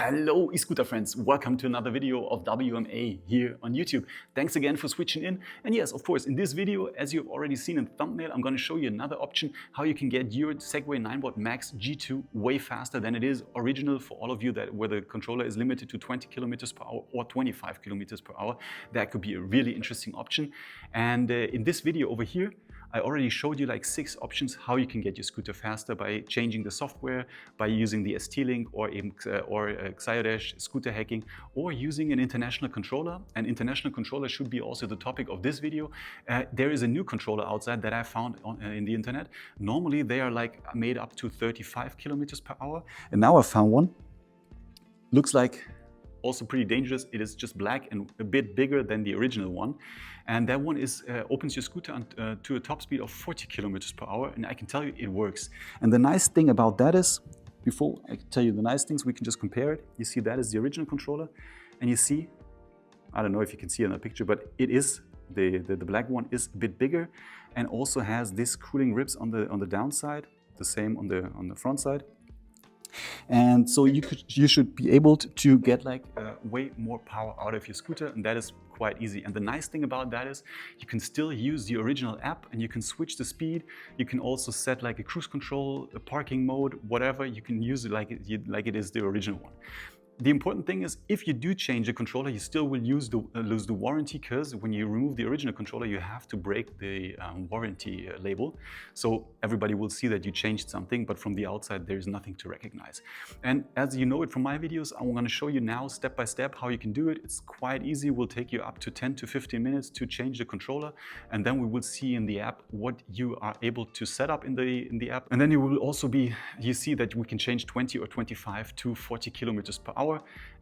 Hello e-scooter friends, welcome to another video of WMA here on YouTube. Thanks again for switching in. And yes, of course, in this video, as you've already seen in the thumbnail, I'm going to show you another option how you can get your Segway Ninebot Max G2 way faster than it is original. For all of you that where the controller is limited to 20 kilometers per hour or 25 kilometers per hour, that could be a really interesting option. And in this video over here, I already showed you like 6 options how you can get your scooter faster by changing the software, by using the ST-Link or Xiodash scooter hacking, or using an international controller. An international controller should be also the topic of this video. There is a new controller outside that I found in the internet. Normally they are like made up to 35 kilometers per hour. And now I found one. Looks like also pretty dangerous. It is just black and a bit bigger than the original one. And that one is opens your scooter to a top speed of 40 kilometers per hour. And I can tell you it works. And the nice thing about that is, before I tell you the nice things, we can just compare it. You see that is the original controller. And you see, I don't know if you can see in the picture, but it is, the black one is a bit bigger and also has this cooling ribs on the downside, the same on the front side. And so you should be able to get like way more power out of your scooter, and that is quite easy. And the nice thing about that is you can still use the original app and you can switch the speed. You can also set like a cruise control, a parking mode, whatever. You can use it like it is the original one. The important thing is if you do change the controller, you still will lose the warranty, because when you remove the original controller, you have to break the warranty label. So everybody will see that you changed something, but from the outside, there is nothing to recognize. And as you know it from my videos, I'm going to show you now step by step how you can do it. It's quite easy. It will take you up to 10 to 15 minutes to change the controller. And then we will see in the app what you are able to set up in the app. And then you will also you see that we can change 20 or 25 to 40 kilometers per hour.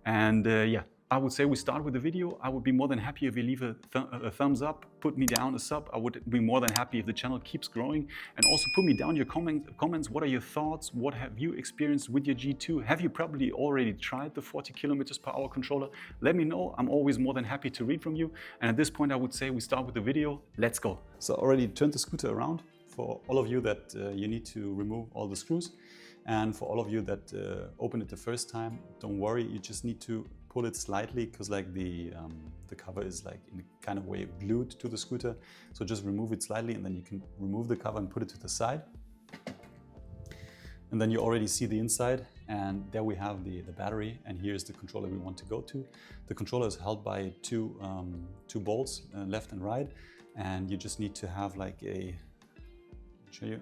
And yeah, I would say we start with the video. I would be more than happy if you leave a thumbs up, put me down a sub. I would be more than happy if the channel keeps growing, and also put me down your comments. What are your thoughts? What have you experienced with your G2? Have you probably already tried the 40 kilometers per hour controller? Let me know. I'm always more than happy to read from you. And at this point, I would say we start with the video. Let's go. So I already turned the scooter around. For all of you that you need to remove all the screws. And for all of you that open it the first time, don't worry, you just need to pull it slightly, because like the cover is like in a kind of way glued to the scooter. So just remove it slightly, and then you can remove the cover and put it to the side. And then you already see the inside, and there we have the battery, and here's the controller we want to go to. The controller is held by two bolts, left and right, and you just need to have like show you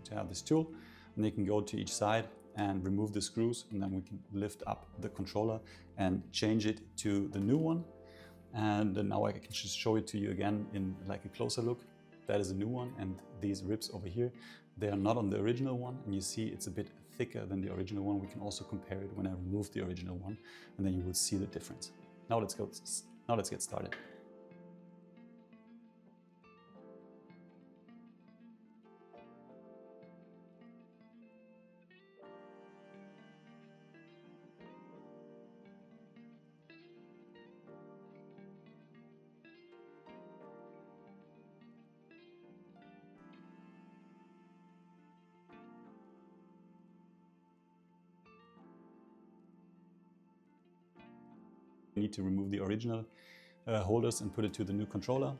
to have this tool. And they can go to each side and remove the screws, and then we can lift up the controller and change it to the new one. And now I can just show it to you again in like a closer look. That is a new one, and these ribs over here, they are not on the original one, and you see it's a bit thicker than the original one. We can also compare it when I remove the original one, and then you will see the difference. Now let's get started. Need to remove the original holders and put it to the new controller.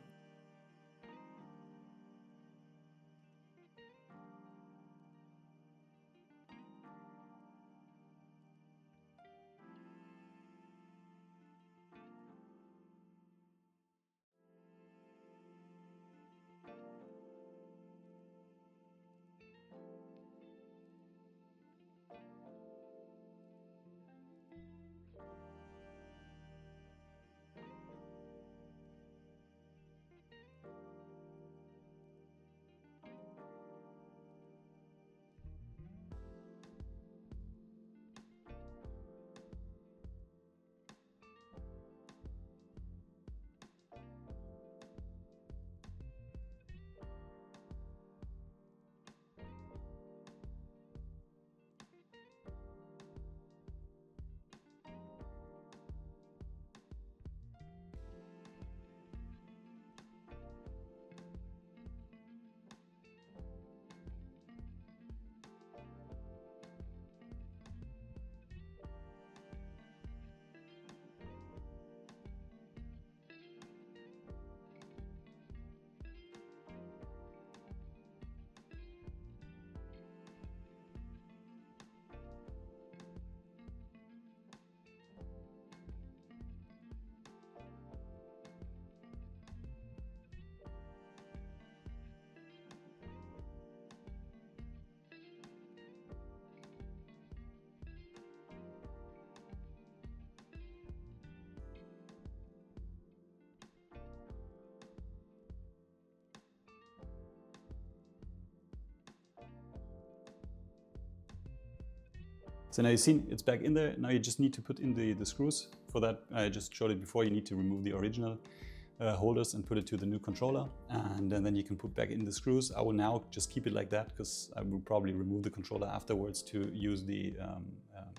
So now you've seen it's back in there. Now you just need to put in the screws. For that, I just showed it before, you need to remove the original holders and put it to the new controller, and then you can put back in the screws. I will now just keep it like that because I will probably remove the controller afterwards to use the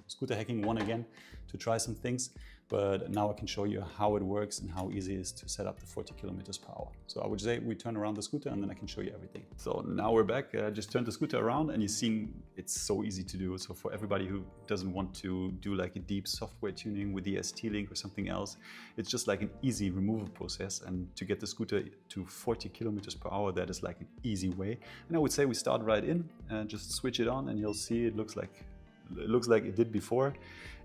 scooter hacking one again to try some things. But now I can show you how it works and how easy it is to set up the 40 kilometers per hour. So I would say we turn around the scooter and then I can show you everything. So now we're back. Just turn the scooter around and you've seen it's so easy to do. So for everybody who doesn't want to do like a deep software tuning with the ST-Link or something else, it's just like an easy removal process. And to get the scooter to 40 kilometers per hour, that is like an easy way. And I would say we start right in and just switch it on and you'll see it looks like it did before.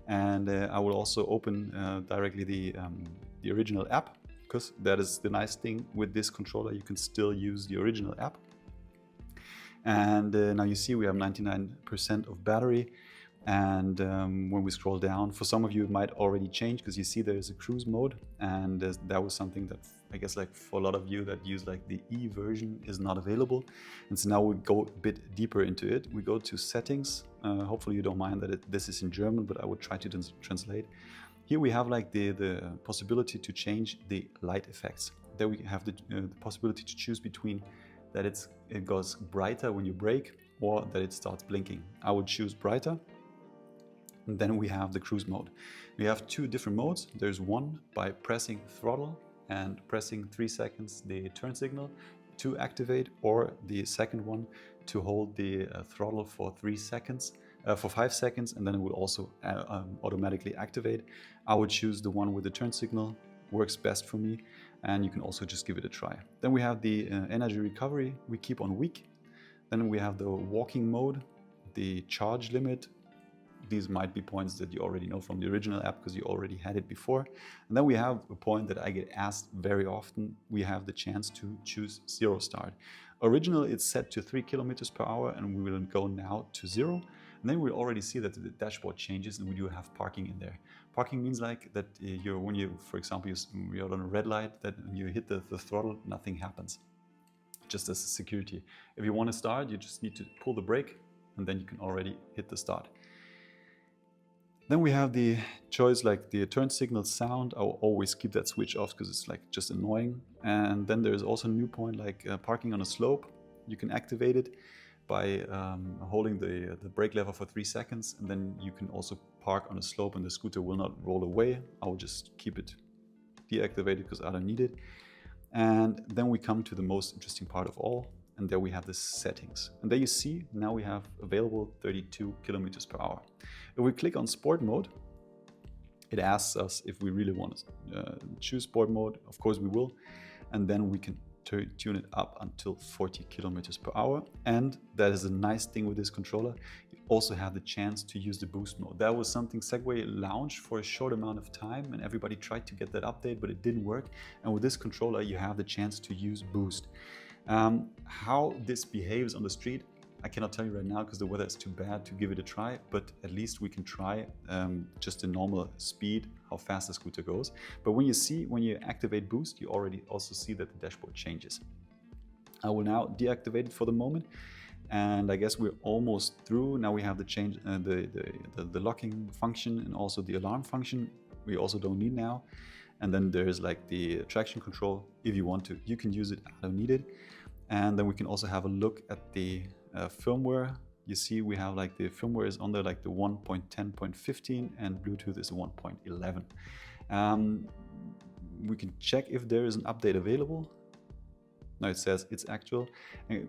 And I will also open directly the original app, because that is the nice thing with this controller, you can still use the original app. And now you see we have 99% of battery. And when we scroll down, for some of you it might already change because you see there's a cruise mode, and that was something that I guess like for a lot of you that use like the E version is not available. And so now we go a bit deeper into it. We go to settings. Hopefully you don't mind that this is in German, but I would try to translate. Here we have like the possibility to change the light effects. There we have the possibility to choose between that it goes brighter when you brake or that it starts blinking. I would choose brighter. And then we have the cruise mode. We have two different modes. There's one by pressing throttle and pressing 3 seconds the turn signal to activate, or the second one to hold the throttle for 5 seconds, and then it will also automatically activate. I would choose the one with the turn signal, works best for me, and you can also just give it a try. Then we have the energy recovery, we keep on weak. Then we have the walking mode, the charge limit. These might be points that you already know from the original app because you already had it before. And then we have a point that I get asked very often. We have the chance to choose zero start. Original, it's set to 3 kilometers per hour, and we will go now to 0. And then we already see that the dashboard changes and we do have parking in there. Parking means like that when you, for example, you're on a red light, that when you hit the throttle, nothing happens, just as a security. If you want to start, you just need to pull the brake and then you can already hit the start. Then we have the choice like the turn signal sound. I will always keep that switch off because it's like just annoying. And then there's also a new point like parking on a slope. You can activate it by holding the brake lever for 3 seconds, and then you can also park on a slope and the scooter will not roll away. I will just keep it deactivated because I don't need it. And then we come to the most interesting part of all, and there we have the settings. And there you see, now we have available 32 kilometers per hour. If we click on sport mode, it asks us if we really want to choose sport mode. Of course we will. And then we can tune it up until 40 kilometers per hour. And that is a nice thing with this controller. You also have the chance to use the boost mode. That was something Segway launched for a short amount of time and everybody tried to get that update, but it didn't work. And with this controller, you have the chance to use boost. How this behaves on the street, I cannot tell you right now because the weather is too bad to give it a try, but at least we can try just a normal speed, how fast the scooter goes. But when you activate boost, you already also see that the dashboard changes. I will now deactivate it for the moment. And I guess we're almost through. Now we have the change, the locking function and also the alarm function. We also don't need now. And then there's like the traction control. If you want to, you can use it. I don't need it. And then we can also have a look at the firmware. You see we have like the firmware is on there like the 1.10.15 and Bluetooth is 1.11. We can check if there is an update available. Now it says it's actual. And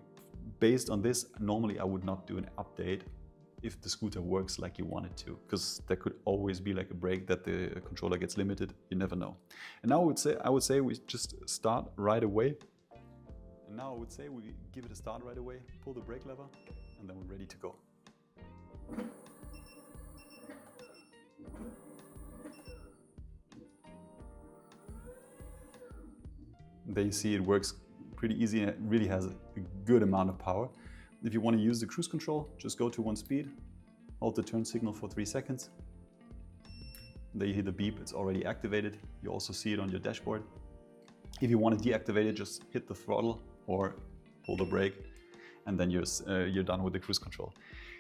based on this, normally I would not do an update if the scooter works like you want it to, because there could always be like a break that the controller gets limited. You never know. And now I would say we just start right away. And now I would say we give it a start right away, pull the brake lever, and then we're ready to go. There you see it works pretty easy and it really has a good amount of power. If you want to use the cruise control, just go to 1 speed, hold the turn signal for 3 seconds. There you hear the beep, it's already activated. You also see it on your dashboard. If you want to deactivate it, just hit the throttle or pull the brake. and then you're done with the cruise control.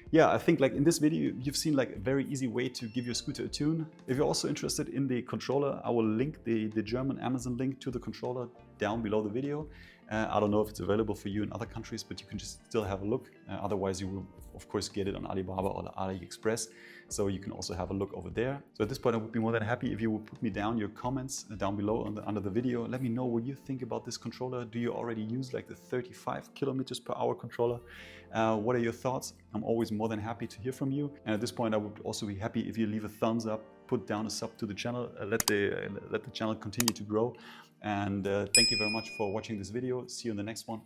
Yeah, I think like in this video, you've seen like a very easy way to give your scooter a tune. If you're also interested in the controller, I will link the German Amazon link to the controller down below the video. I don't know if it's available for you in other countries, but you can just still have a look. Otherwise, you will of course get it on Alibaba or AliExpress. So you can also have a look over there. So at this point, I would be more than happy if you would put me down your comments down below under the video. Let me know what you think about this controller. Do you already use like the 35 kilometers per hour controller? What are your thoughts? I'm always more than happy to hear from you. And at this point, I would also be happy if you leave a thumbs up, put down a sub to the channel, let the channel continue to grow. And thank you very much for watching this video. See you in the next one.